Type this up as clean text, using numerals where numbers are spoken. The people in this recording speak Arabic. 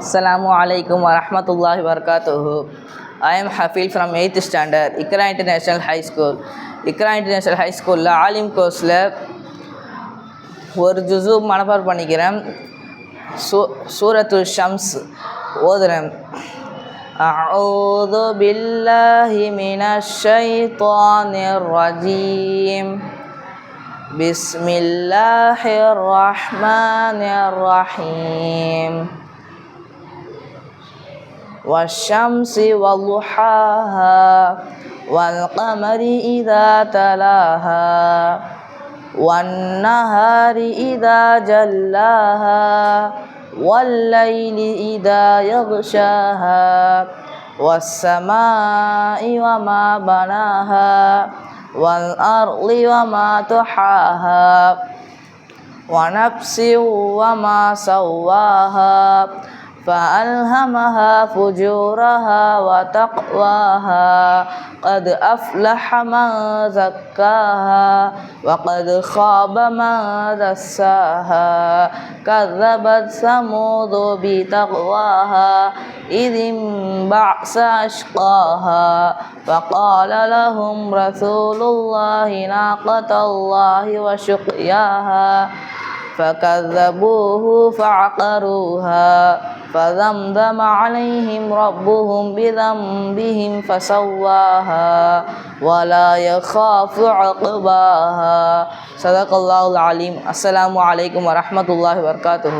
Assalamu alaikum wa rahmatullahi wa barakatuhu. I am Hafil from 8th standard, Ikra International High School. Ikra International High School Alim course ஒரு ஜுஸு மனப்பாடம் பண்ணிக்கிறேன். சூரத்துல் ஷம்ஸ் ஓதுறேன். அஊது பில்லாஹி மினஷ் ஷைத்தானிர் ரஜீம். பிஸ்மில்லாஹிர் ரஹ்மானிர் ரஹீம். والشمس وضحاها والقمر إذا تلاها والنهار إذا جلاها والليل إذا يغشاها والسماء وما بناها والأرض وما طحاها ونفس وما سواها فألهمها فجورها وتقواها قد أفلح من زكاها وقد خاب من دساها كذبت ثمود بتقواها إذ انبعث أشقاها فقال لهم رسول الله ناقة الله وسقياها فكذبوه فعقروها فدمدم عليهم ربهم بذنبهم فسواها ولا يخاف عقباها. صدق الله العليم. السلام عليكم ورحمة الله وبركاته.